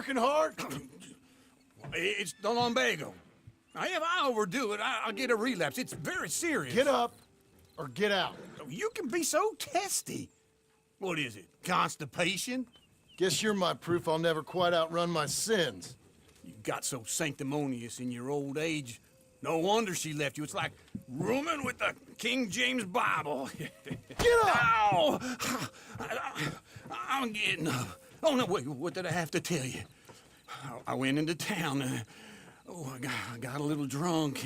working hard? It's the lumbago. Now, if I overdo it, I'll get a relapse. It's very serious. Get up or get out. You can be so testy. What is it, constipation? Guess you're my proof I'll never quite outrun my sins. You got so sanctimonious in your old age. No wonder she left you. It's like rooming with the King James Bible. Get up! Ow! I'm getting up. Oh, no, wait, what did I have to tell you? I went into town. I got a little drunk.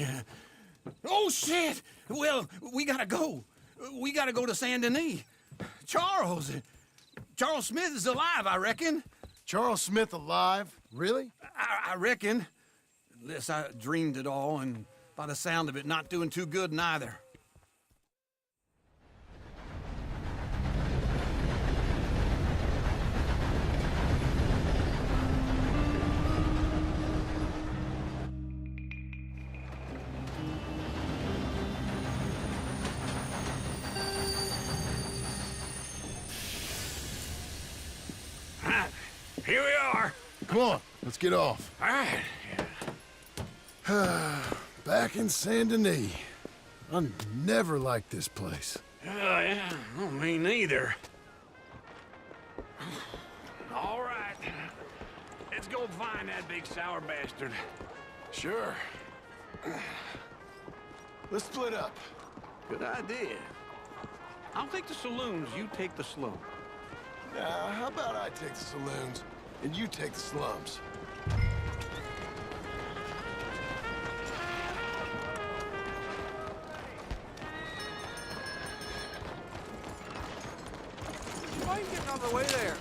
Oh, shit! Well, we gotta go. We gotta go to Saint Denis. Charles Smith is alive, I reckon. Charles Smith alive? Really? I reckon. Unless I dreamed it all, and by the sound of it, not doing too good neither. Here we are. Come on, let's get off. All right. Back in Saint Denis. I never liked this place. Yeah, well, me neither. All right. Let's go find that big sour bastard. Sure. Let's split up. Good idea. I'll take the saloons, you take the slum. How about I take the saloons and you take the slums? Why are you getting out of the way there?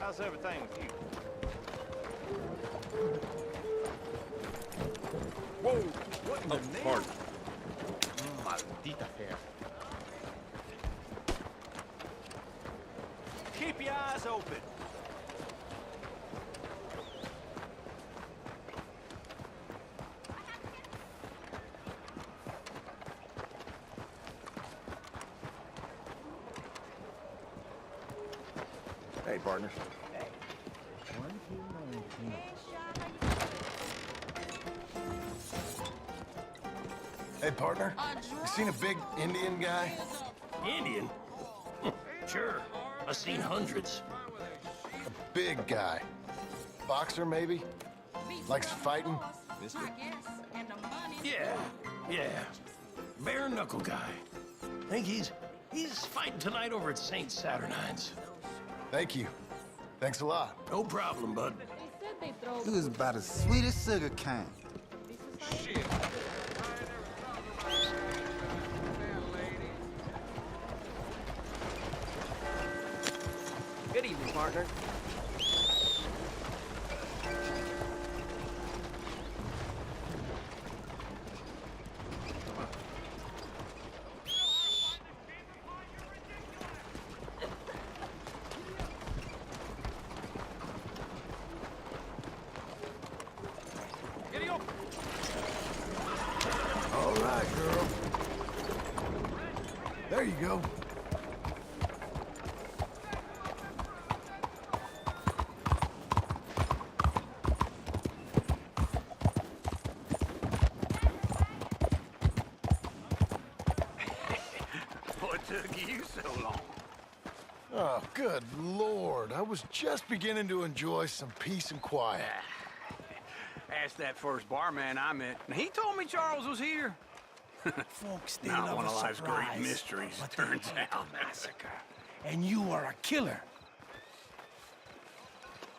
How's everything with you? Whoa! What in the name? Pardon. Maldita hair. Keep your eyes open. Hey, partner. Hey, partner. You seen a big Indian guy? Indian? Sure. I've seen hundreds. A big guy. Boxer, maybe? Likes fighting? Yeah. Bare knuckle guy. Think he's fighting tonight over at St. Saturnine's. Thank you. Thanks a lot. No problem, bud. He was about as sweet as sugar cane. Good evening, partner. All right, girl. There you go. What took you so long? Oh, good Lord. I was just beginning to enjoy some peace and quiet. Asked that first barman I met, and he told me Charles was here. Folks, they Not love one a of life's surprise, great mysteries, but turns they hate out. a massacre. And you are a killer.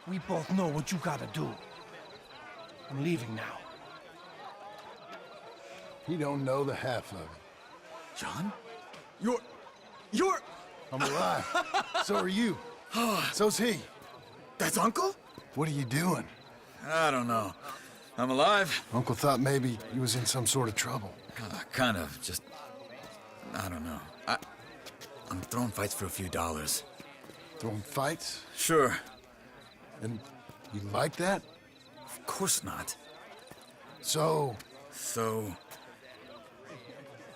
We both know what you gotta do. I'm leaving now. He don't know the half of it. John? I'm alive. So are you. So's he. That's Uncle? What are you doing? I don't know. I'm alive. Uncle thought maybe he was in some sort of trouble. Kind of, just... I don't know. I'm throwing fights for a few dollars. Throwing fights? Sure. And you like that? Of course not. So,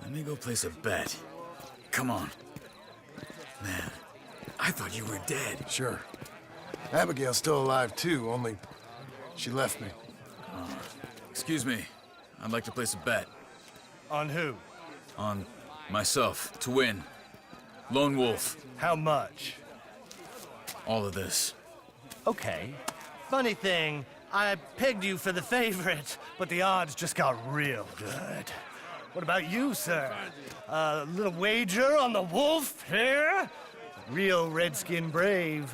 let me go place a bet. Come on. Man, I thought you were dead. sure. Abigail's still alive too, only she left me. Excuse me. I'd like to place a bet. On who? On myself, to win. Lone Wolf. How much? All of this. Okay. Funny thing, I pegged you for the favorite, but the odds just got real good. What about you, sir? A little wager on the wolf here? Real redskin brave.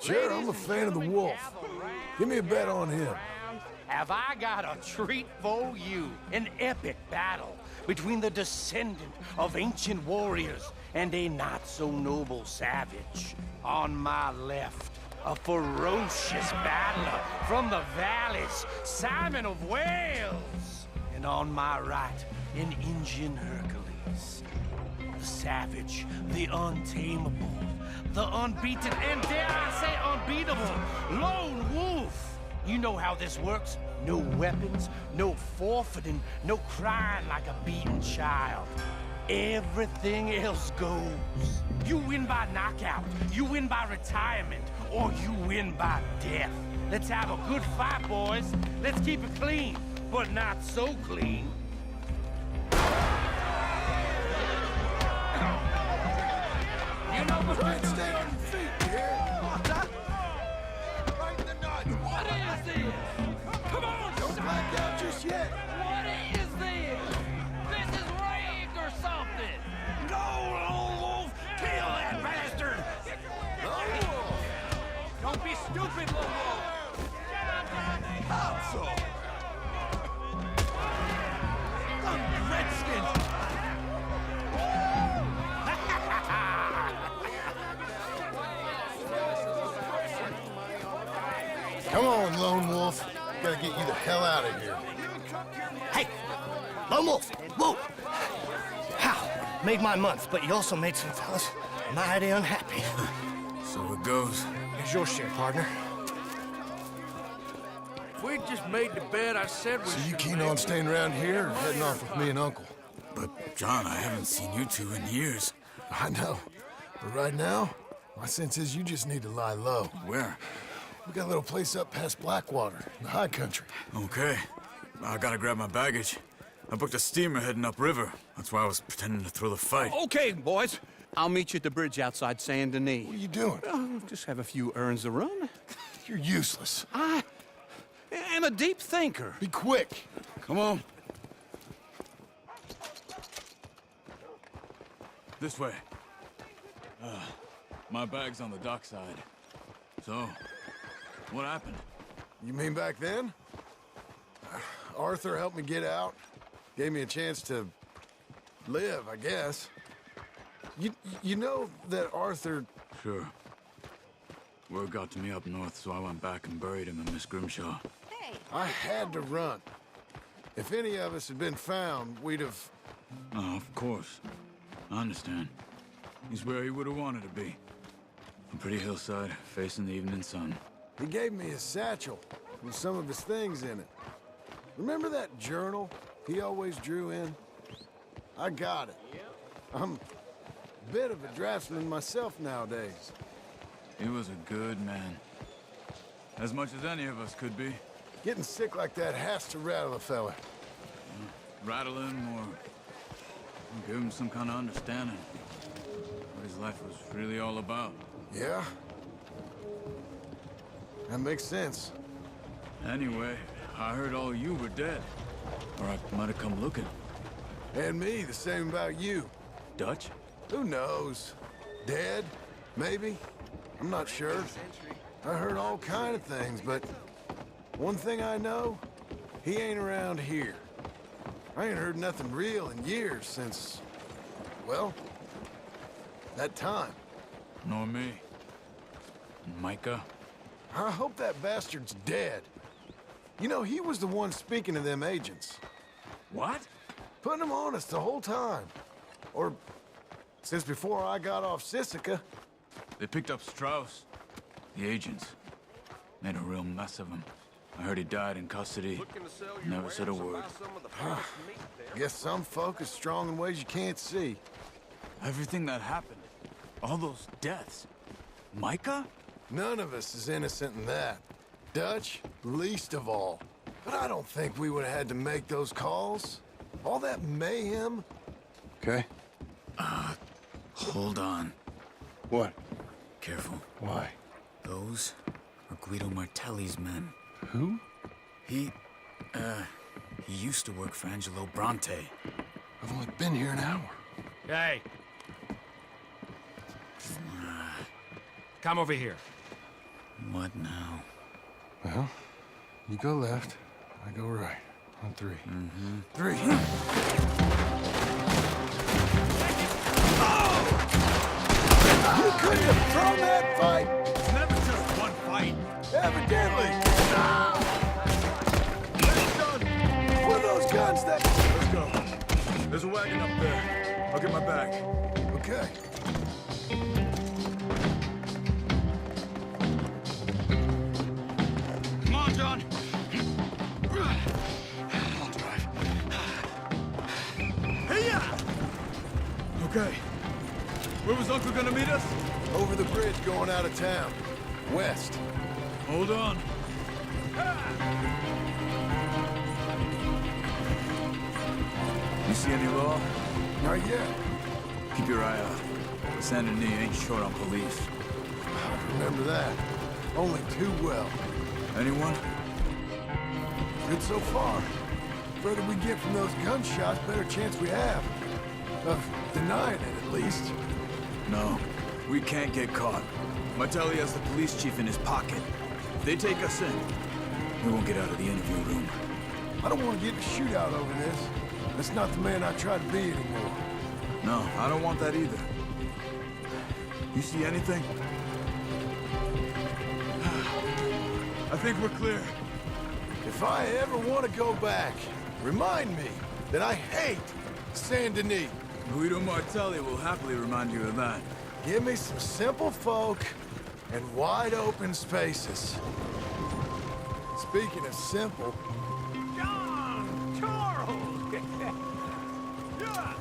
Sure, I'm a fan of the wolf. Give me a bet on him. Have I got a treat for you? An epic battle between the descendant of ancient warriors and a not-so-noble savage. On my left, a ferocious battler from the valleys, Simon of Wales. And on my right, an Indian Hercules. The savage, the untamable, the unbeaten, and dare I say unbeatable, Lone Wolf. You know how this works. No weapons, no forfeiting, no crying like a beaten child. Everything else goes. You win by knockout, you win by retirement, or you win by death. Let's have a good fight, boys. Let's keep it clean, but not so clean. You know what Try and stay on your feet, you hear? Right in the nuts. What is this? Come on, Don't black out just yet. What is this? This is rigged or something. Go, Lone Wolf. Kill that bastard. Don't be stupid, Lone Wolf. How so? Redskins. Come on, Lone Wolf. Gotta get you the hell out of here. Hey! Lone Wolf! Whoa! How? Made my month, but you also made some fellas mighty unhappy. So it goes. Here's your share, partner. If we just made the bet I said we So you keen on staying around here or heading off with me and Uncle? But, John, I haven't seen you two in years. I know. But right now, my sense is you just need to lie low. Where? We got a little place up past Blackwater, in the high country. Okay. I gotta grab my baggage. I booked a steamer heading upriver. That's why I was pretending to throw the fight. Okay, boys. I'll meet you at the bridge outside Saint Denis. What are you doing? Oh, just have a few errands to run. You're useless. I am a deep thinker. Be quick. Come on. This way. My bag's on the dockside. So, what happened? You mean back then? Arthur helped me get out. Gave me a chance to live, I guess. You know that Arthur... Sure. Word got to me up north, so I went back and buried him in Miss Grimshaw. I had to run. If any of us had been found, we'd have... Oh, of course. I understand. He's where he would have wanted to be. A pretty hillside, facing the evening sun. He gave me his satchel with some of his things in it. Remember that journal he always drew in? I got it. I'm a bit of a draftsman myself nowadays. He was a good man. As much as any of us could be. Getting sick like that has to rattle a fella. Rattle him or give him some kind of understanding. What his life was really all about. Yeah? That makes sense. Anyway, I heard all you were dead. Or I might have come looking. And me, the same about you. Dutch? Who knows? Dead? Maybe? I'm not sure. I heard all kind of things, but one thing I know, he ain't around here. I ain't heard nothing real in years since, Well, that time. Nor me. Micah? I hope that bastard's dead. You know, he was the one speaking to them agents. What? Putting them on us the whole time. Or since before I got off Sisika. They picked up Strauss. The agents. Made a real mess of him. I heard he died in custody. Never said a word. Guess some folk is strong in ways you can't see. Everything that happened. All those deaths. Micah? None of us is innocent in that. Dutch, least of all. But I don't think we would have had to make those calls. All that mayhem. Okay. Hold on. What? Careful. Why? Those are Guido Martelli's men. Who? He used to work for Angelo Bronte. I've only been here an hour. Hey. Come over here. What now? Well, you go left, I go right. On three. Mm-hmm. Three. You couldn't have thrown that fight! It's never just one fight. Evidently! What are those guns that... Let's go. There's a wagon up there. I'll get my bag. Okay. Come on, John. I'll drive. Hey-ya! Okay. Where was Uncle gonna meet us? Over the bridge going out of town. West. Hold on. You see any law? Not yet. Keep your eye out. Saint Denis ain't short on police. I remember that. Only too well. Anyone? Good so far. Further we get from those gunshots, better chance we have. Of denying it, at least. No. We can't get caught. Martelli has the police chief in his pocket. If they take us in, we won't get out of the interview room. I don't want to get in a shootout over this. That's not the man I try to be anymore. No, I don't want that either. You see anything? I think we're clear. If I ever want to go back, remind me that I hate Saint Denis. Guido Martelli will happily remind you of that. Give me some simple folk and wide open spaces. Speaking of simple, John! Charles! Yeah.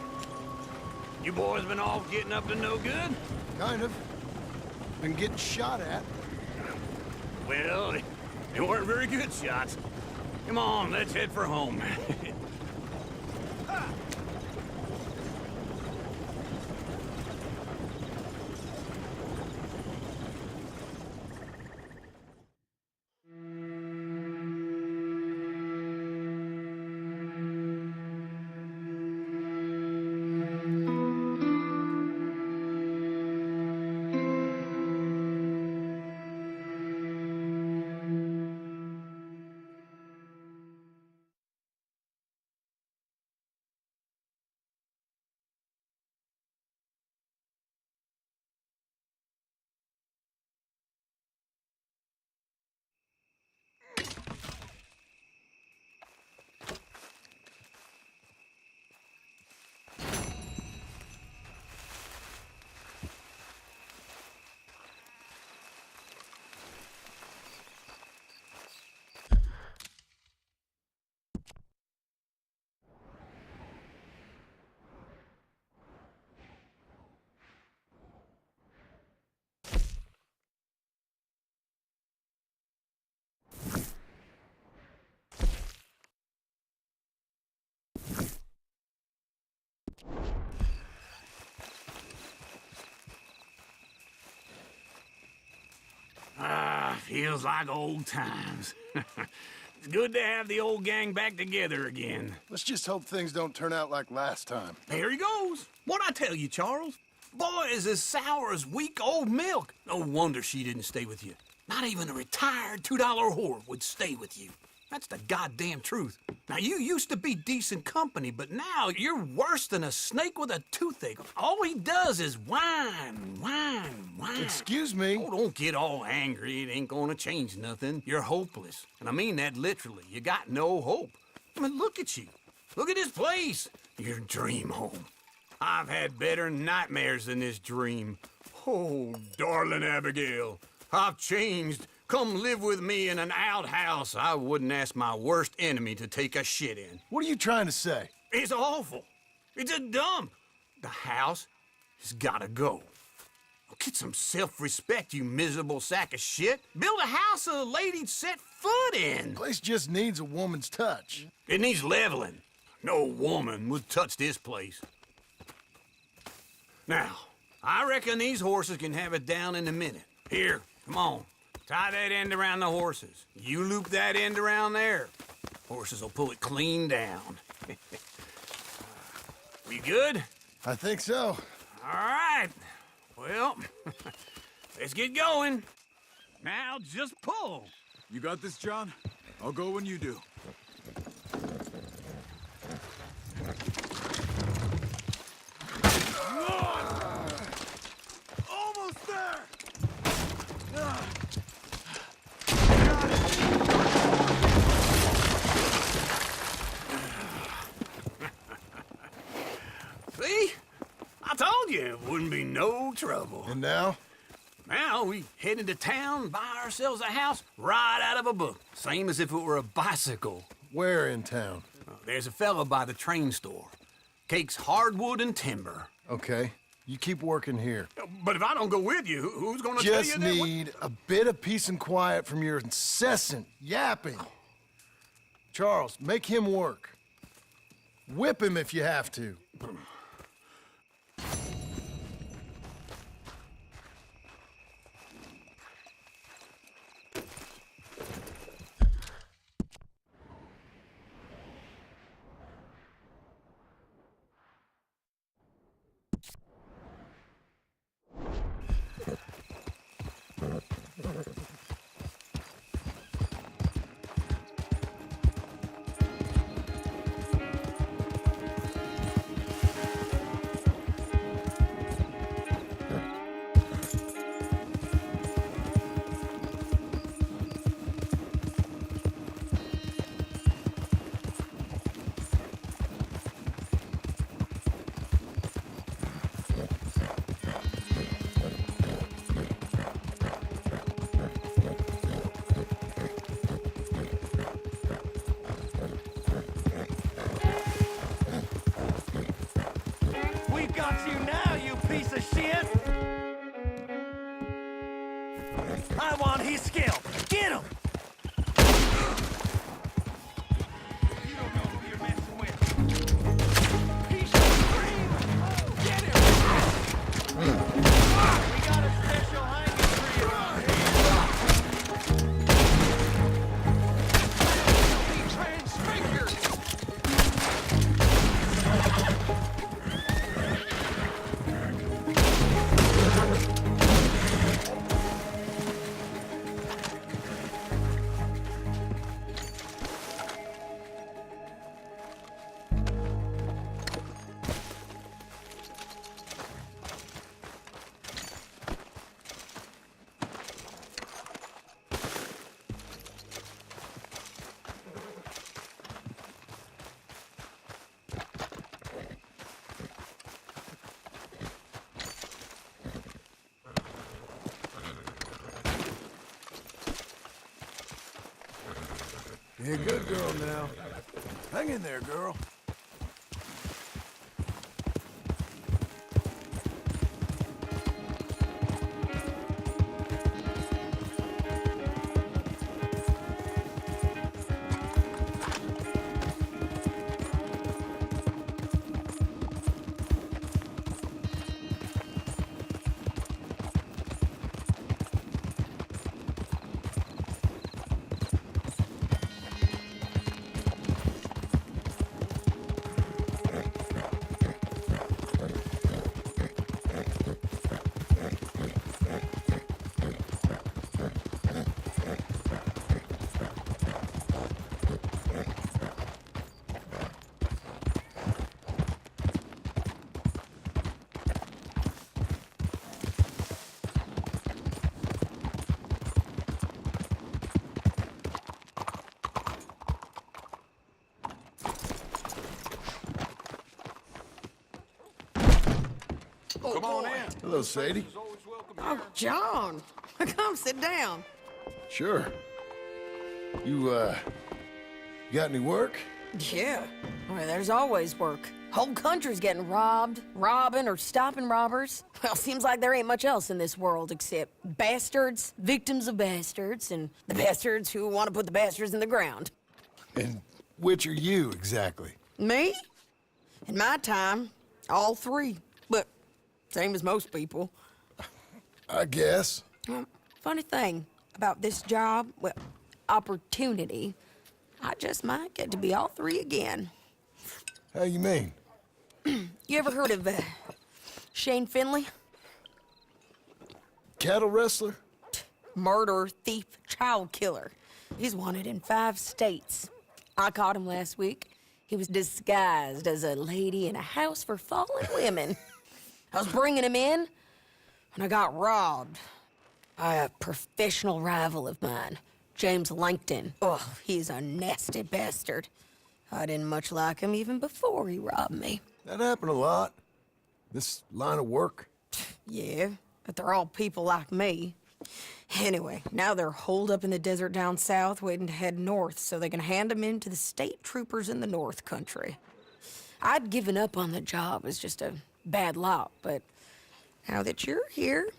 You boys been all getting up to no good? kind of. Been getting shot at. Well, they weren't very good shots. Come on, let's head for home. Feels like old times. It's good to have the old gang back together again. Let's just hope things don't turn out like last time. There he goes. What'd I tell you, Charles? Boy is as sour as weak old milk. No wonder she didn't stay with you. Not even a retired $2 whore would stay with you. That's the goddamn truth. Now, you used to be decent company, but now you're worse than a snake with a toothache. All he does is whine, whine, whine. Excuse me? Oh, don't get all angry. It ain't gonna change nothing. You're hopeless. And I mean that literally. You got no hope. I mean, look at you. Look at this place. Your dream home. I've had better nightmares than this dream. Oh, darling Abigail, I've changed. Come live with me in an outhouse I wouldn't ask my worst enemy to take a shit in. What are you trying to say? It's awful. It's a dump. The house has gotta go. Oh, get some self-respect, you miserable sack of shit. Build a house a lady'd set foot in. Place just needs a woman's touch. It needs leveling. No woman would touch this place. Now, I reckon these horses can have it down in a minute. Here, come on. Tie that end around the horses. You loop that end around there. Horses will pull it clean down. We good? I think so. All right. Well, let's get going. Now just pull. You got this, John? I'll go when you do. Almost there! See? I told you it wouldn't be no trouble. And now? Now we head into town, buy ourselves a house right out of a book. Same as if it were a bicycle. Where in town? There's a fella by the train store. Cakes hardwood and timber. Okay. You keep working here. But if I don't go with you, who's gonna tell you Just that? need a bit of peace and quiet from your incessant yapping. Charles, make him work. Whip him if you have to. Got you now, you piece of shit! I want his skill. Get him! You don't know who you're messing with. He should scream! Get him! We got a special hanging tree around here. Be transfigured! You're a good girl now. Hang in there, girl. Come on in. Hello, Sadie. Oh, John. Come sit down. Sure. You got any work? Yeah. Well, there's always work. Whole country's getting robbed, robbing, or stopping robbers. Well, seems like there ain't much else in this world except bastards, victims of bastards, and the bastards who want to put the bastards in the ground. And which are you, exactly? Me? In my time, all three. But same as most people. I guess. Funny thing about this job, well, opportunity, I just might get to be all three again. How you mean? You ever heard of Shane Finley? Cattle wrestler? Murderer, thief, child killer. He's wanted in 5 states. I caught him last week. He was disguised as a lady in a house for fallen women. I was bringing him in, and I got robbed by a professional rival of mine, James Langton. Oh, he's a nasty bastard. I didn't much like him even before he robbed me. That happened a lot. This line of work. Yeah, but they're all people like me. Anyway, now they're holed up in the desert down south, waiting to head north so they can hand them in to the state troopers in the north country. I'd given up on the job as just a bad lot, but now that you're here,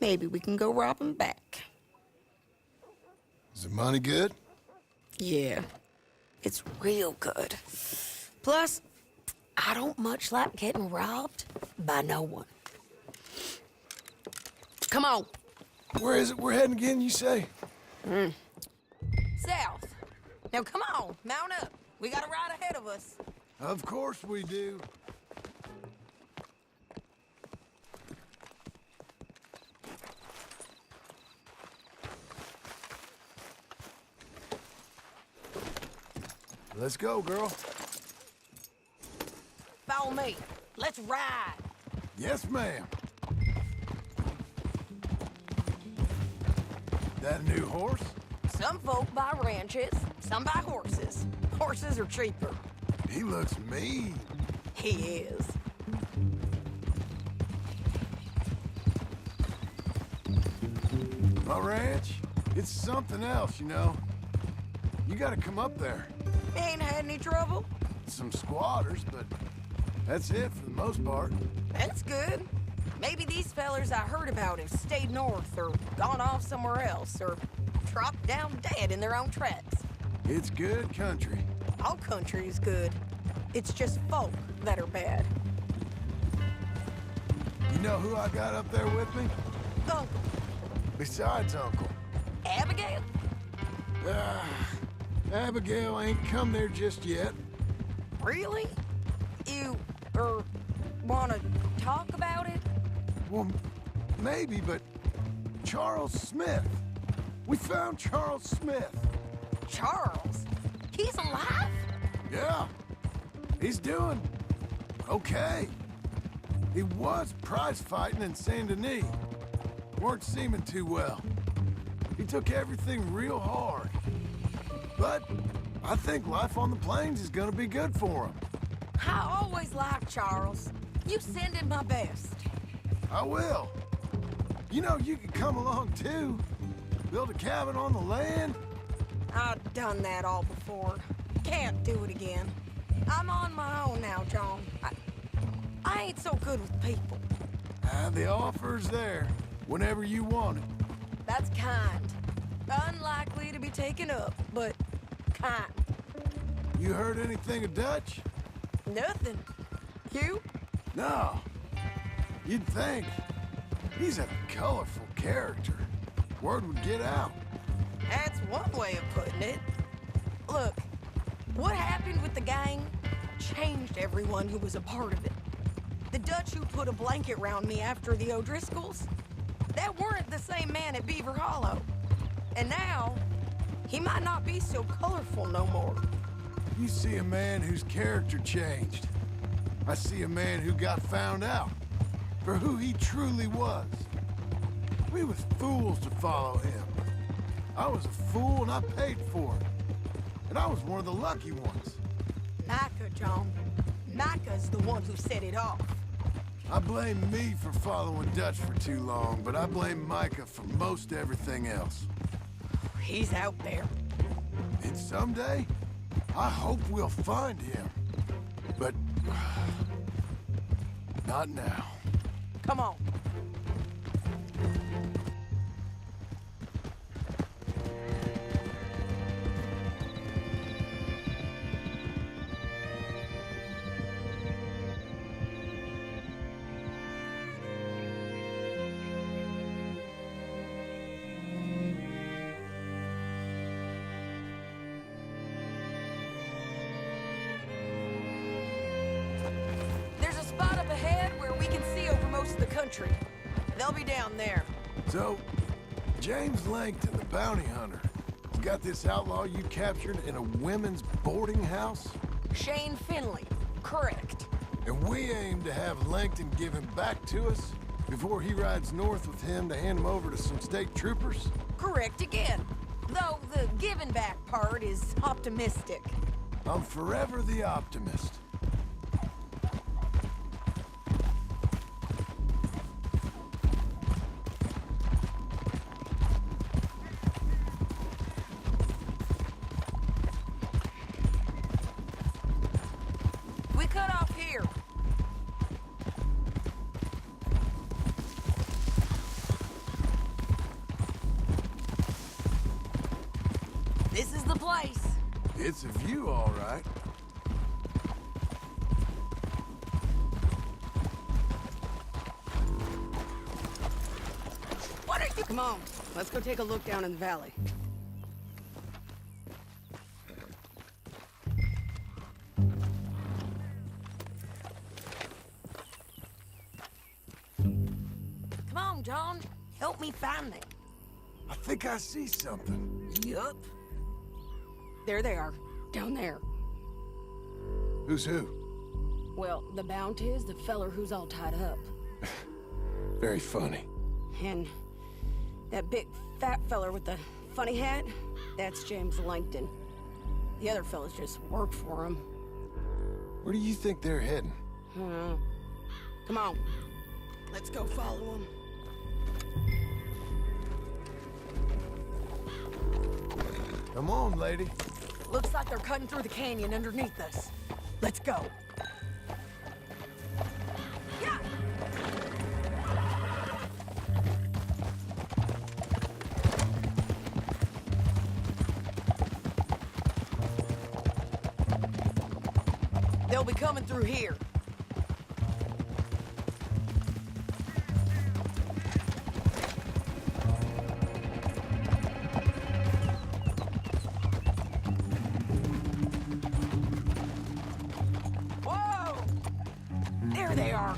maybe we can go rob them back. Is the money good? Yeah, it's real good. Plus, I don't much like getting robbed by no one. Come on. Where is it we're heading again, you say? South. Now come on, mount up. We got a ride ahead of us. Of course we do. Let's go, girl. Follow me. Let's ride. Yes, ma'am. That a new horse? Some folk buy ranches, some buy horses. Horses are cheaper. He looks mean. He is. My ranch, it's something else, you know. You gotta come up there. Ain't had any trouble? Some squatters, but that's it for the most part. That's good. Maybe these fellers I heard about have stayed north or gone off somewhere else or dropped down dead in their own tracks. It's good country. All country is good. It's just folk that are bad. You know who I got up there with me? Uncle, Besides Uncle. Abigail? Abigail ain't come there just yet. Really? You, wanna talk about it? Well, maybe, but Charles Smith. We found Charles Smith. Charles? He's alive? Yeah, he's doing okay. He was prize fighting in Saint Denis. Weren't seeming too well. He took everything real hard. But I think life on the plains is gonna be good for him. I always liked Charles. You send him my best. I will. You know, you could come along too. Build a cabin on the land. I've done that all before. Can't do it again. I'm on my own now, John. I ain't so good with people. The offer's there whenever you want it. That's kind. Unlikely to be taken up, but kind. You heard anything of Dutch? Nothing. You? No. You'd think. He's a colorful character. Word would get out. That's one way of putting it. Look, what happened with the gang changed everyone who was a part of it. The Dutch who put a blanket round me after the O'Driscolls, that weren't the same man at Beaver Hollow. And now, he might not be so colorful no more. You see a man whose character changed. I see a man who got found out for who he truly was. We was fools to follow him. I was a fool and I paid for it. And I was one of the lucky ones. Micah, John. Micah's the one who set it off. I blame me for following Dutch for too long, but I blame Micah for most everything else. He's out there. And someday, I hope we'll find him. But... not now. Come on. Country. They'll be down there. So, James Langton, the bounty hunter, has got this outlaw you captured in a women's boarding house? Shane Finley, correct. And we aim to have Langton give him back to us before he rides north with him to hand him over to some state troopers? Correct again. Though the giving back part is optimistic. I'm forever the optimist. This is the place. It's a view, all right. What are you? Come on, let's go take a look down in the valley. Come on, John. Help me find them. I think I see something. Yup. There they are, down there. Who's who? Well, the bounty is the feller who's all tied up. Very funny. And that big fat feller with the funny hat, that's James Langton. The other fellas just work for him. Where do you think they're heading? Come on, let's go follow them. Come on, lady. Looks like they're cutting through the canyon underneath us. Let's go. Yeah! They'll be coming through here. There they are.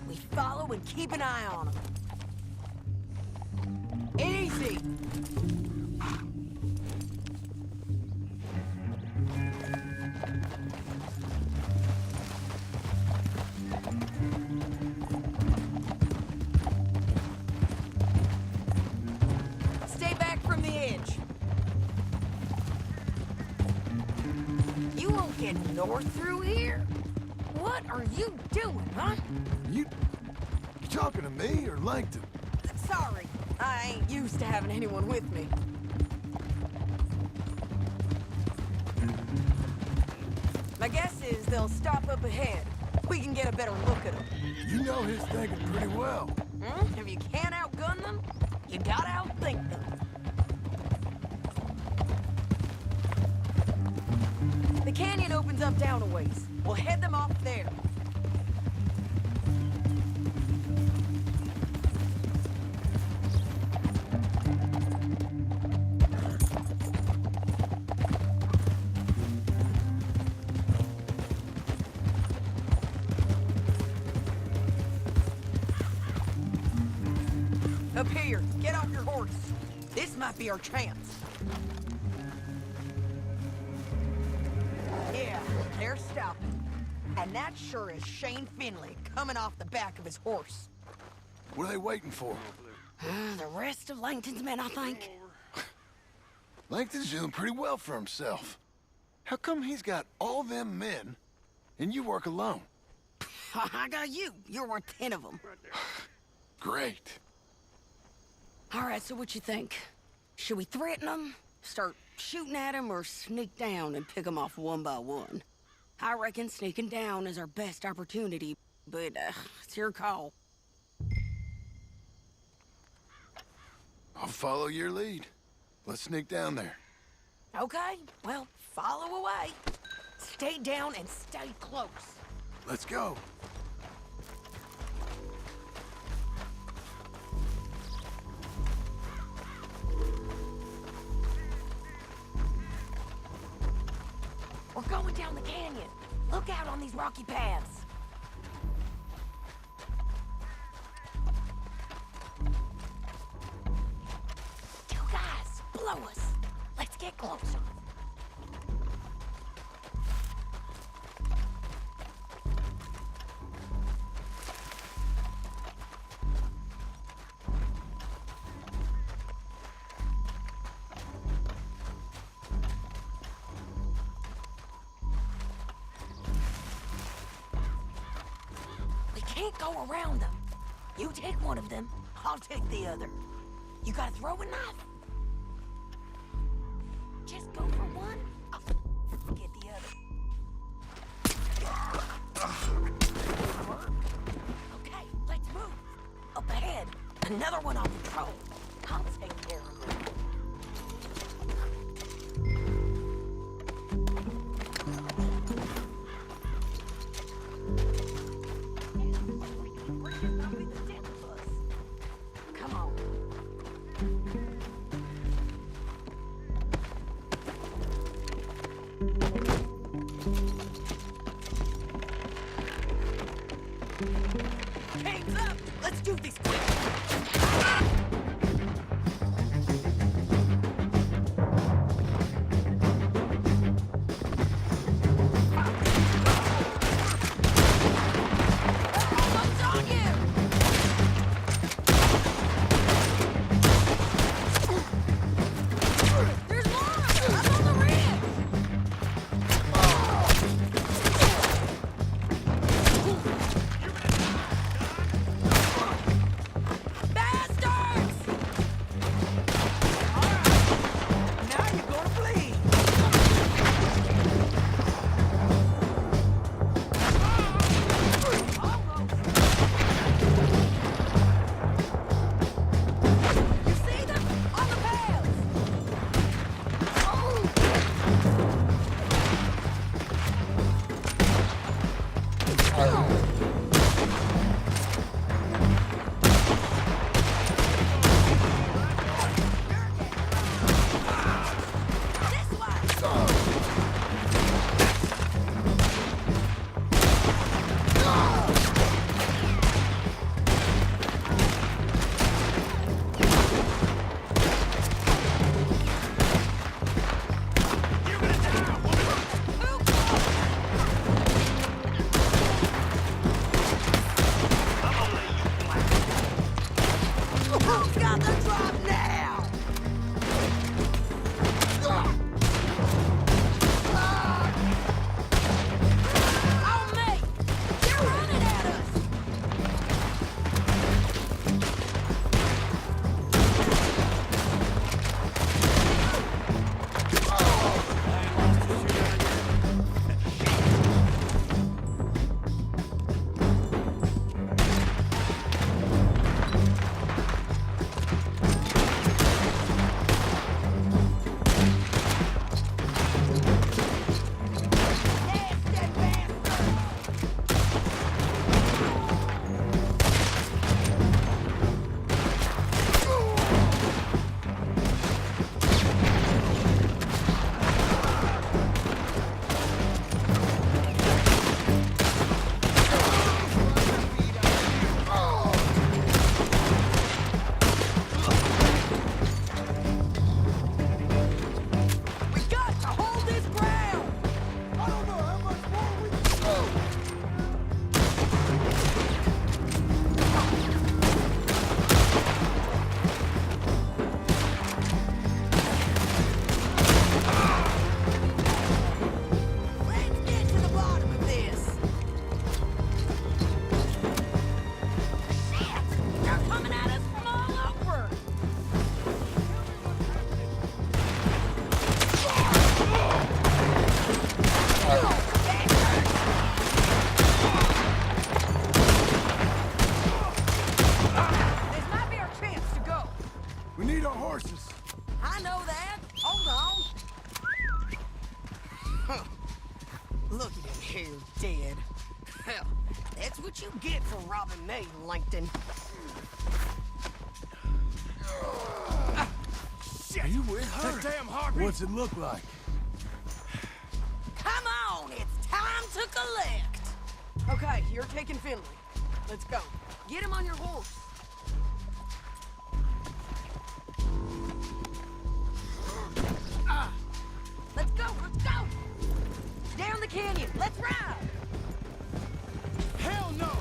We follow and keep an eye on them. Easy. Stay back from the edge. You won't get north through here. What are you doing, huh? You talking to me or Langton? Sorry, I ain't used to having anyone with me. My guess is they'll stop up ahead. We can get a better look at them. You know his thinking pretty well. If you can't outgun them, you gotta outthink them. The canyon opens up down a ways. We'll head them off there. Up here, get off your horse. This might be our chance. Yeah, they're stopping. And that sure is Shane Finley coming off the back of his horse. What are they waiting for? The rest of Langton's men, I think. Langton's doing pretty well for himself. How come he's got all them men and you work alone? I got you. You're worth 10 of them. Great. All right, so what you think? Should we threaten them, start shooting at them, or sneak down and pick them off one by one? I reckon sneaking down is our best opportunity, but it's your call. I'll follow your lead. Let's sneak down there. Okay, well, follow away. Stay down and stay close. Let's go. We're going down the canyon. Look out on these rocky paths. You guys, blow us. Let's get closer. Can't go around them. You take one of them, I'll take the other. You gotta throw a knife. Just go for one, I'll get the other. Okay, let's move. Up ahead, another one on patrol. I'll take care of him. Come on. Game's up! Let's do this quick! Almost on you! There's more! Up on the ridge! Bastards! Alright, now you're gonna bleed! You see them? On the paths! This way! Who's got the drop now? On me! They're running at us! need our horses. I know that. Hold on. Huh. Look at him here, dead. Hell, that's what you get for robbing me, Langton. Are you with her? That damn heartbeat! What's it look like? Come on, it's time to collect. Okay, you're taking Finley. Let's go. Get him on your horse. Let's go, let's go! Down the canyon, let's ride! Hell no!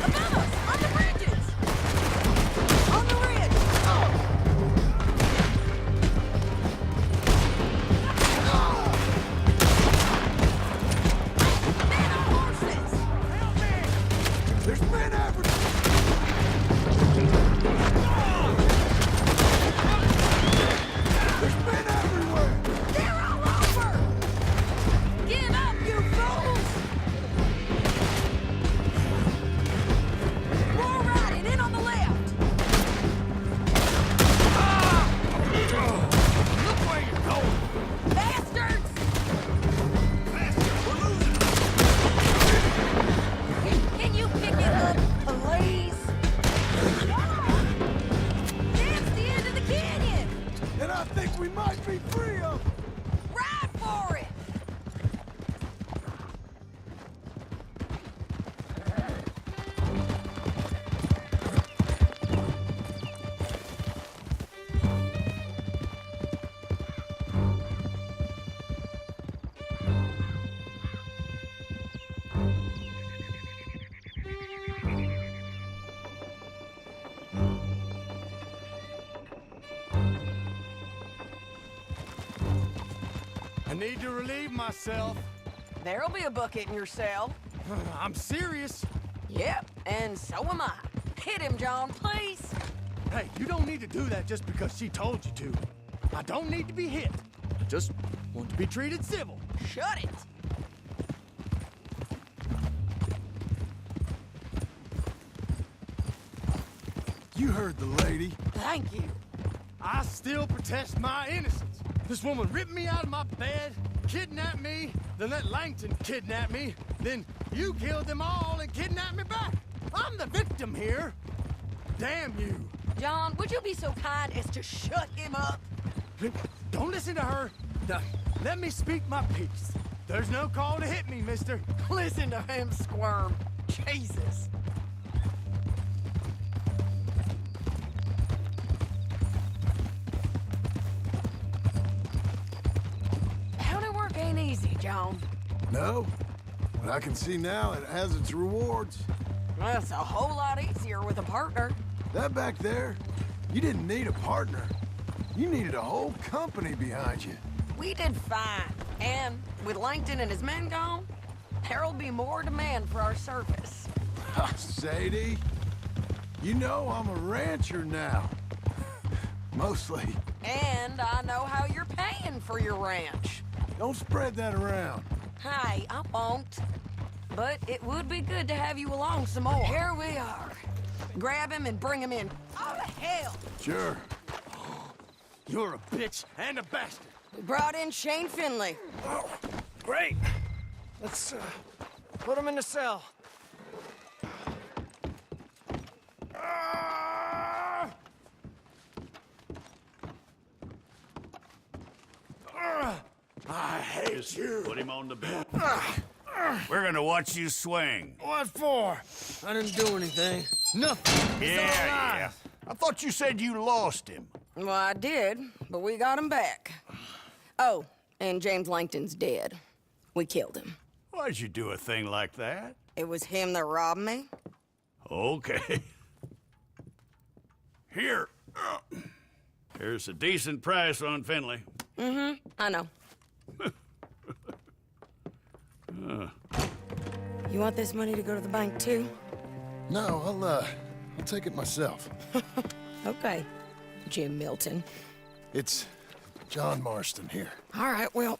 Above us, on the bridges! On the ridge! Man on horses! Help me! There's men everywhere! There's men everywhere! They're all over! Give up, you fools! More riding, in on the left! Look where you're going! Bastards! Can you pick it up, please? That's the end of the canyon! And I think we might be free of them. Ride for it! I need to relieve myself. There'll be a bucket in your cell. I'm serious. Yep, and so am I. Hit him, John, please. Hey, you don't need to do that just because she told you to. I don't need to be hit. I just want to be treated civil. Shut it. You heard the lady. Thank you. I still protest my innocence. This woman ripped me out of my bed, kidnapped me, then let Langton kidnap me, then you killed them all and kidnapped me back. I'm the victim here. Damn you. John, would you be so kind as to shut him up? Don't listen to her. Now, let me speak my piece. There's no call to hit me, mister. Listen to him squirm. Jesus. County work ain't easy, John. No, but I can see now it has its rewards. Well, it's a whole lot easier with a partner. That back there, you didn't need a partner. You needed a whole company behind you. We did fine. And with Langton and his men gone, there'll be more demand for our service. Sadie, you know I'm a rancher now. Mostly. And I know how you're paying for your ranch. Don't spread that around. Hey, I won't. But it would be good to have you along some more. Here we are. Grab him and bring him in. Oh, hell! Sure. You're a bitch and a bastard. We brought in Shane Finley. Oh, great. Let's put him in the cell. I hate you. Put him on the bed. We're gonna watch you swing. What for? I didn't do anything. Nothing. He's still alive. I thought you said you lost him. Well, I did, but we got him back. Oh, and James Langton's dead. We killed him. Why'd you do a thing like that? It was him that robbed me. Okay. Here. Here's a decent price on Finley. I know. You want this money to go to the bank, too? No, I'll take it myself. Okay, Jim Milton. It's John Marston here. All right, well,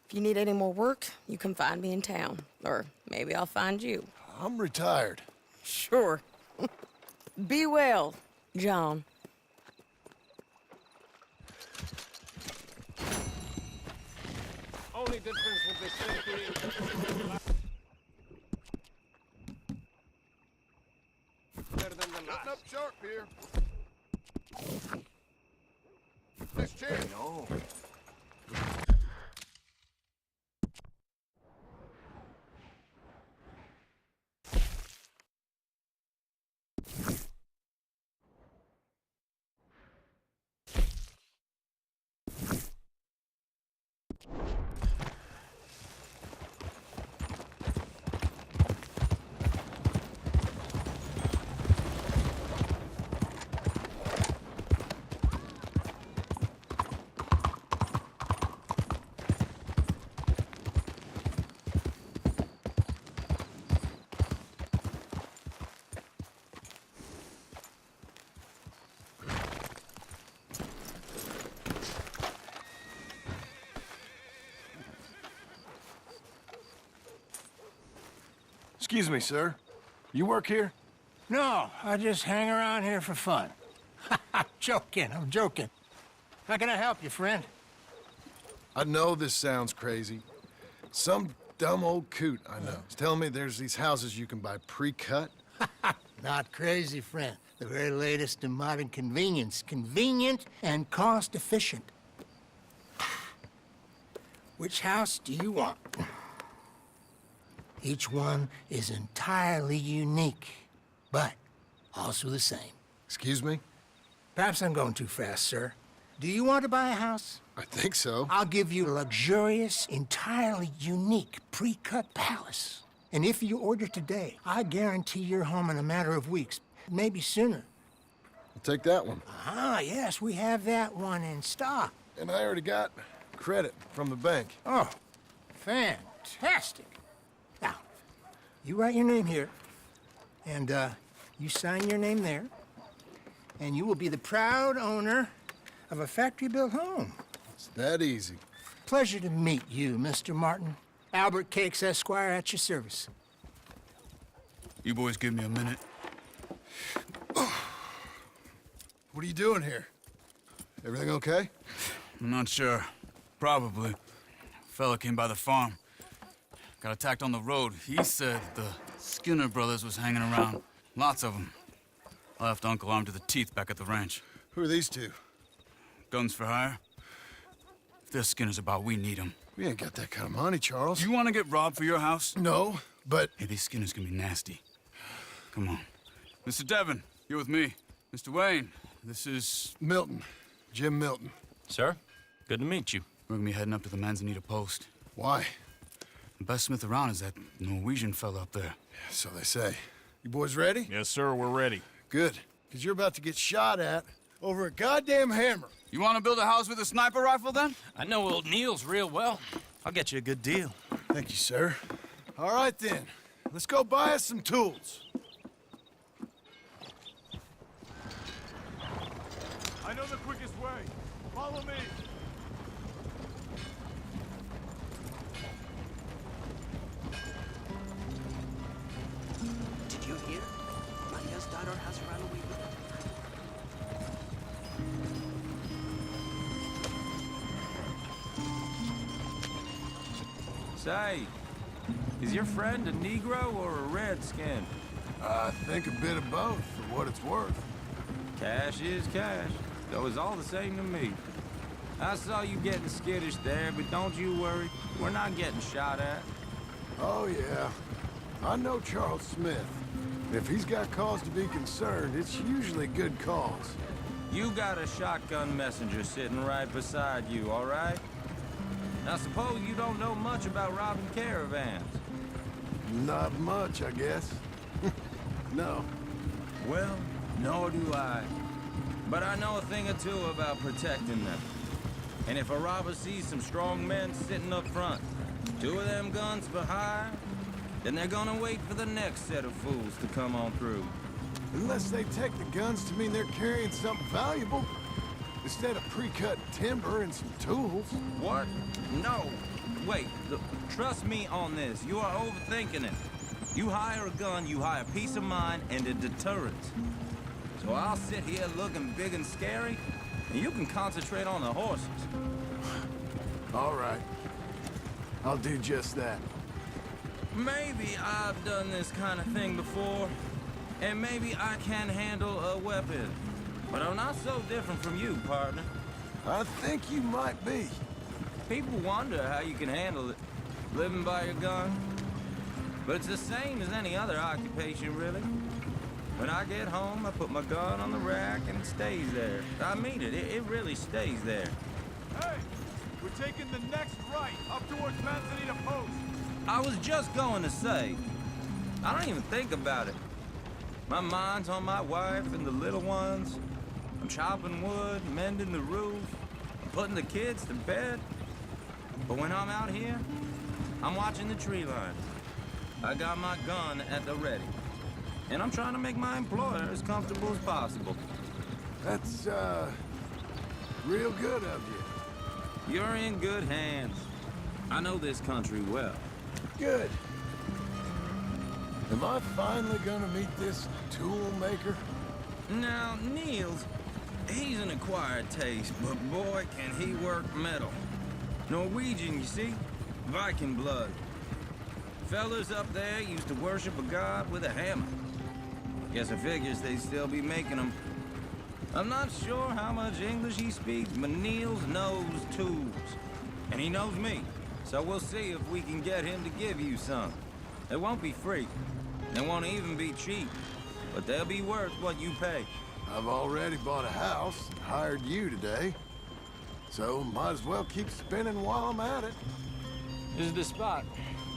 if you need any more work, you can find me in town. Or maybe I'll find you. I'm retired. Sure. Be well, John. Only difference will be simply better than the last. Up sharp here. This chair. No. Excuse me, sir. You work here? No, I just hang around here for fun. I'm joking. How can I help you, friend? I know this sounds crazy. Some dumb old coot I know is telling me there's these houses you can buy pre-cut. Not crazy, friend. The very latest in modern convenience. Convenient and cost-efficient. Which house do you want? Each one is entirely unique, but also the same. Excuse me? Perhaps I'm going too fast, sir. Do you want to buy a house? I think so. I'll give you a luxurious, entirely unique pre-cut palace. And if you order today, I guarantee you're home in a matter of weeks, maybe sooner. I'll take that one. Ah, yes, we have that one in stock. And I already got credit from the bank. Oh, fantastic. Now, you write your name here, and you sign your name there, and you will be the proud owner of a factory-built home. It's that easy. Pleasure to meet you, Mr. Martin. Albert Cakes, Esquire, at your service. You boys give me a minute. What are you doing here? Everything okay? I'm not sure. Probably. Fella came by the farm. Got attacked on the road. He said the Skinner brothers was hanging around. Lots of them. I left Uncle armed to the teeth back at the ranch. Who are these two? Guns for hire? If they're Skinner's about, we need them. We ain't got that kind of money, Charles. You want to get robbed for your house? No, but... Hey, these Skinners can be nasty. Come on. Mr. Devon, you're with me. Mr. Wayne, this is... Milton. Jim Milton. Sir, good to meet you. We're gonna be heading up to the Manzanita post. Why? The best smith around is that Norwegian fella up there. So they say. You boys ready? Yes, sir, we're ready. Good. Because you're about to get shot at over a goddamn hammer. You want to build a house with a sniper rifle, then? I know old Neil's real well. I'll get you a good deal. Thank you, sir. All right, then. Let's go buy us some tools. I know the quickest way. Follow me. Did you hear? Maria's daughter has run away with him. Say, is your friend a Negro or a Redskin? I think a bit of both, for what it's worth. Cash is cash, though it's all the same to me. I saw you getting skittish there, but don't you worry. We're not getting shot at. Oh, yeah. I know Charles Smith. If he's got cause to be concerned, it's usually good cause. You got a shotgun messenger sitting right beside you, all right? Now, suppose you don't know much about robbing caravans. Not much, I guess. No. Well, nor do I. But I know a thing or two about protecting them. And if a robber sees some strong men sitting up front, 2 of them guns for hire, then they're gonna wait for the next set of fools to come on through. Unless they take the guns to mean they're carrying something valuable. Instead of pre-cut timber and some tools. What? No. Wait, trust me on this. You are overthinking it. You hire a gun, you hire peace of mind and a deterrent. So I'll sit here looking big and scary, and you can concentrate on the horses. All right. I'll do just that. Maybe I've done this kind of thing before, and maybe I can handle a weapon. But I'm not so different from you, partner. I think you might be. People wonder how you can handle it, living by your gun. But it's the same as any other occupation, really. When I get home, I put my gun on the rack and it stays there. I mean it, it really stays there. Hey, we're taking the next right up towards Manzanita Post. I was just going to say, I don't even think about it. My mind's on my wife and the little ones. I'm chopping wood, mending the roof, putting the kids to bed. But when I'm out here, I'm watching the tree line. I got my gun at the ready. And I'm trying to make my employer as comfortable as possible. That's, real good of you. You're in good hands. I know this country well. Good. Am I finally gonna meet this tool maker? Now, Niels, he's an acquired taste, but boy, can he work metal. Norwegian, you see? Viking blood. Fellas up there used to worship a god with a hammer. Guess I figures they'd still be making them. I'm not sure how much English he speaks, but Niels knows tools. And he knows me, so we'll see if we can get him to give you some. They won't be free. They won't even be cheap, but they'll be worth what you pay. I've already bought a house and hired you today. So might as well keep spinning while I'm at it. This is the spot,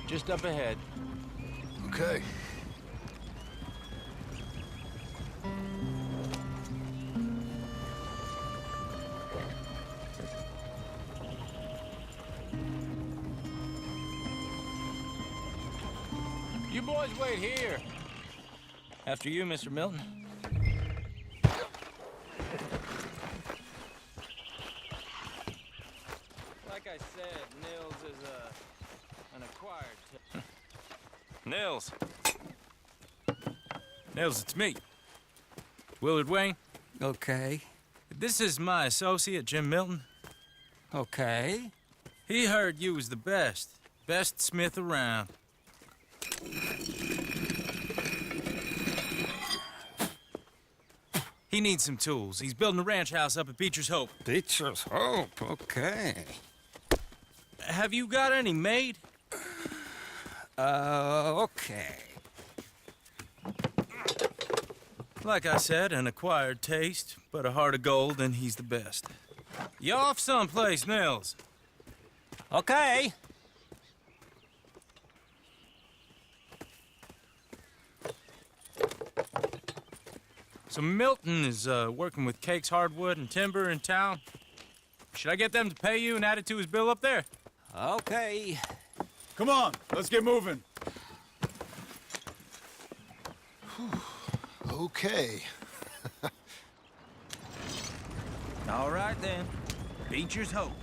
just up ahead. Okay. You boys wait here. After you, Mr. Milton. Like I said, Nils is an acquired Nils. Nils, it's me. Willard Wayne. Okay. This is my associate, Jim Milton. Okay. He heard you was the best smith around. He needs some tools. He's building a ranch house up at Beecher's Hope. Beecher's Hope, okay. Have you got any made? Okay. Like I said, an acquired taste, but a heart of gold, and he's the best. You off someplace, Nils? Okay. So Milton is working with Cake's Hardwood and Timber in town. Should I get them to pay you and add it to his bill up there? Okay. Come on, let's get moving. Okay. All right, then. Beecher's Hope.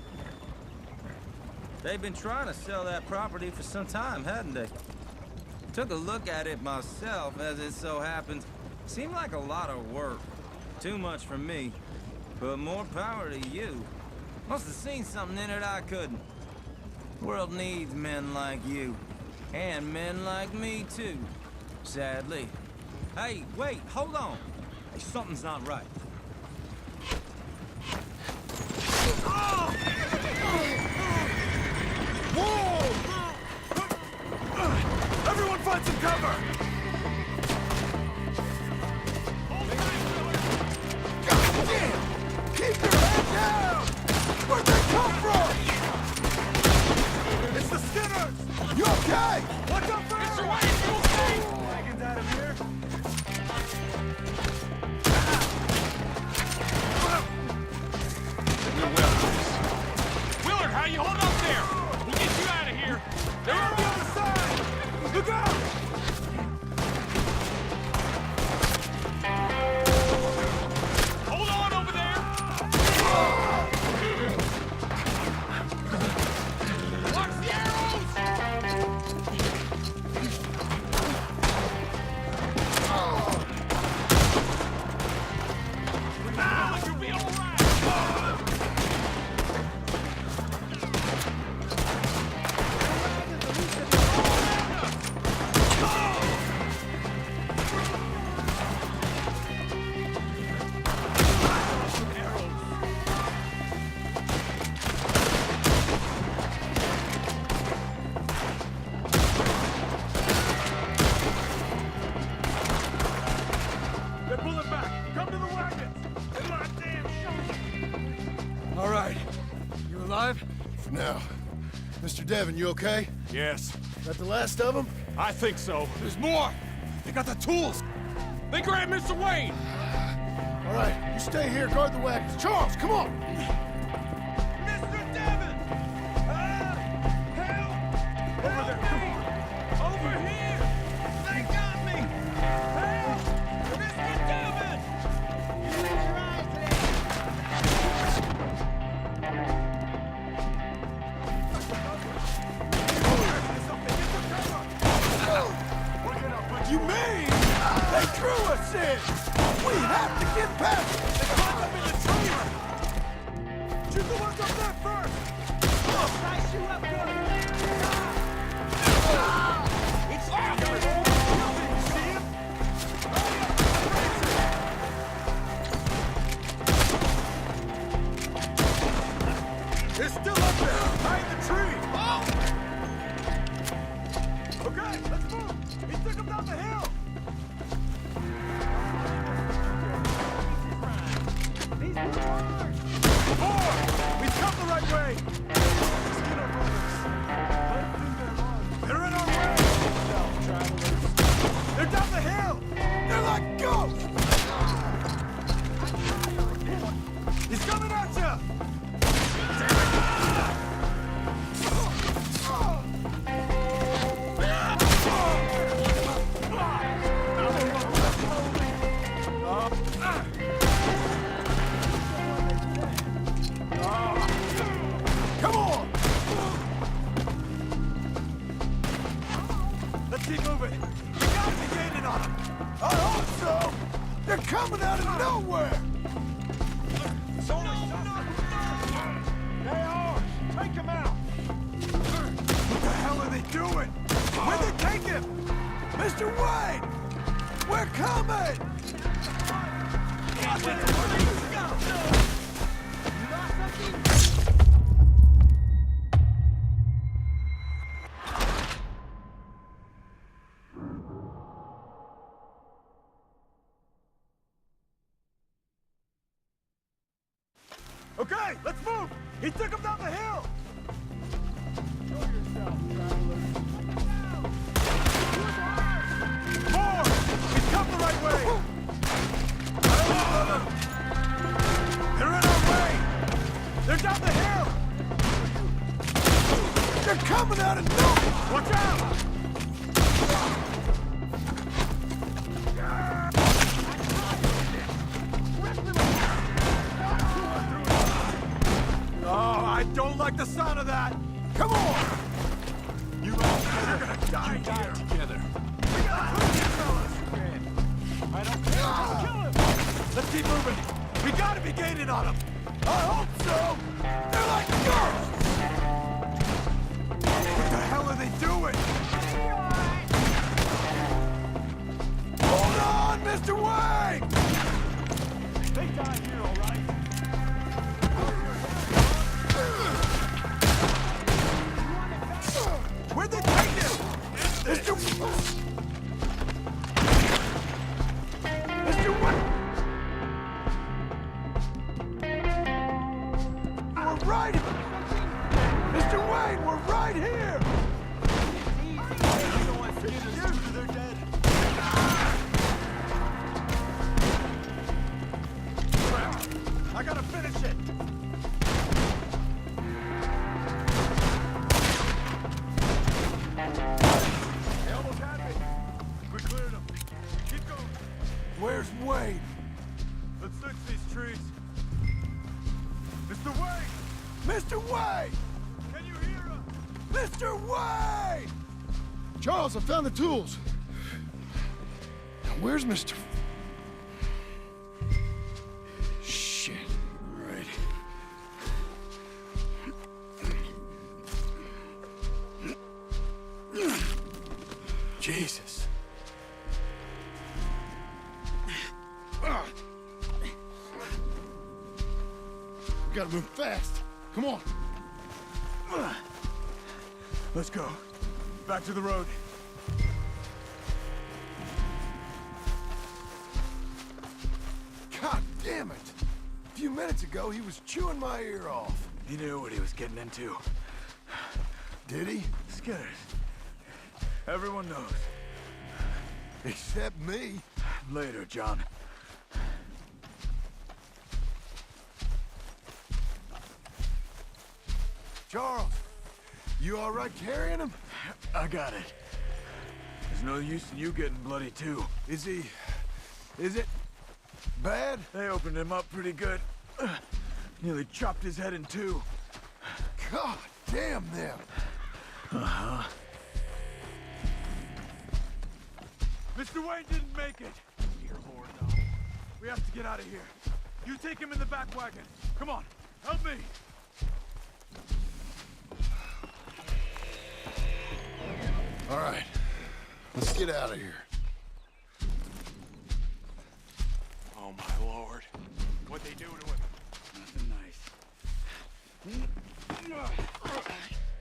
They've been trying to sell that property for some time, hadn't they? Took a look at it myself, as it so happens. Seemed like a lot of work. Too much for me. But more power to you. Must have seen something in it I couldn't. World needs men like you. And men like me, too. Sadly. Hey, wait, hold on. Hey, something's not right. Whoa! Everyone find some cover! God damn! Keep your head down! Where'd they come from? It's the Skinners! You okay? Watch out for Mr. Wayne, you okay? Wagons out of here. Willard, how you hold up there? We'll get you out of here. They're on the other side! Look out! Now, Mr. Devon, you okay? Yes. That the last of them? I think so. There's more! They got the tools! They grabbed Mr. Wayne! All right, you stay here, guard the wagons. Charles, come on! Mr. Devon! Help! Over there! Over here! They got me! Help! Mr. Devon! You mean they drew us in? We have to get past it! They climbed up in the tree! Shoot the ones up there first! Nice shoot up good! It's you see him? It's still up there, behind the tree! Okay, let's move! He took him down the hill! We've come the right way! They're in our way! They're down the hill! They're like ghosts! He's coming at you! Come on! Let's keep moving. We gotta be gaining on them. I hope so! They're coming out of nowhere! It's only They are! Take them out! What the hell are they doing? Where'd they take him? Mr. Wayne! We're coming! Okay, let's move! He took him down the hill! More! He's come the right way! They're in our way! They're down the hill! They're coming out of nowhere! Watch out! Oh, I don't like the sound of that! Come on! You are gonna die here! Together. We gotta push these fellas! I don't care! Kill him! Let's keep moving! We gotta be gaining on them! I hope so! They're like girls! What the hell are they doing? Hold on, Mr. Wayne! They die here, all right? Where'd they take him? Mr. Wayne! We're right! Mr. Wayne, we're right here! They're dead. Crap. I gotta finish it! They almost had me. We cleared them. Keep going. Where's Wayne? Let's search these trees. Mr. Wayne! Mr. Wayne! Can you hear us? Mr. Wayne! Charles, I found the tools. Now, where's Mr. Shit. Right. Jesus. We gotta move fast. Come on. Let's go. Back to the road. God damn it! A few minutes ago, he was chewing my ear off. He knew what he was getting into. Did he? Skinners. Everyone knows. Except me. Later, John. Charles, you all right carrying him? I got it. There's no use in you getting bloody, too. Is it bad? They opened him up pretty good. Nearly chopped his head in two. God damn them. Uh-huh. Mr. Wayne didn't make it. Dear Lord, no. We have to get out of here. You take him in the back wagon. Come on, help me. All right, let's get out of here. Oh, my lord. What'd they do to him? Nothing nice.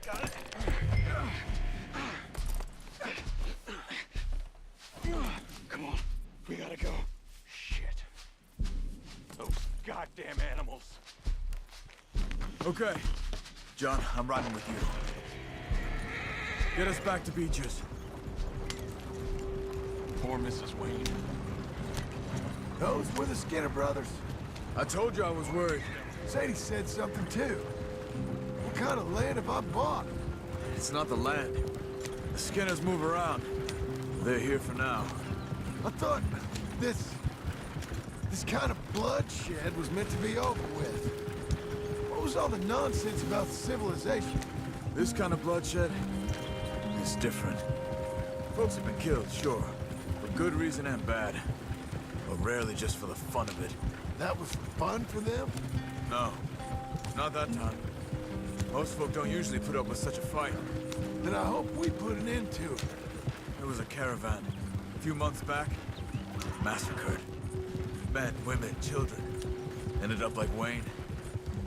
Got it. Come on, we gotta go. Shit. Those goddamn animals. Okay. John, I'm riding with you. Get us back to Beaches. Poor Mrs. Wayne. Those were the Skinner brothers. I told you I was worried. Sadie said something too. What kind of land have I bought? It's not the land. The Skinners move around. They're here for now. I thought this kind of bloodshed was meant to be over with. What was all the nonsense about civilization? This kind of bloodshed is different. Folks have been killed, sure, for good reason and bad, but rarely just for the fun of it. That was fun for them? No, not that time. Most folk don't usually put up with such a fight. Then I hope we put an end to it. There was a caravan a few months back, massacred. Men, women, children. Ended up like Wayne,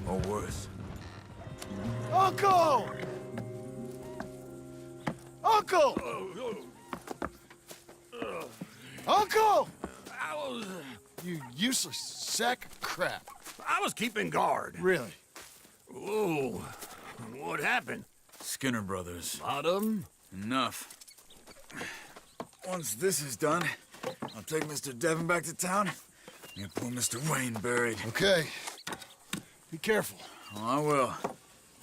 or worse. Uncle! Uncle! Uncle! You useless sack of crap. I was keeping guard. Really? Whoa. What happened? Skinner brothers. A lot of them? Enough. Once this is done, I'll take Mr. Devon back to town and get poor Mr. Wayne buried. Okay. Be careful. Oh, I will.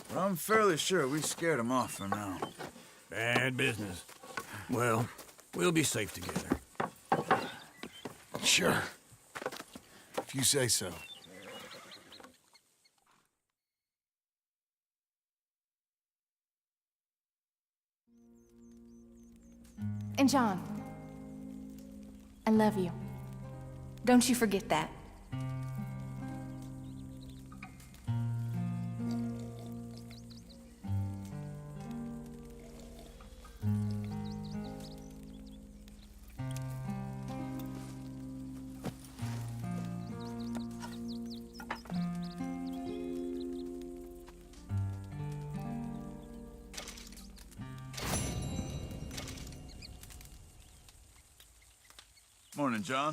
But I'm fairly sure we scared him off for now. Bad business. Well, we'll be safe together. Sure. If you say so. And John, I love you. Don't you forget that. Morning, John.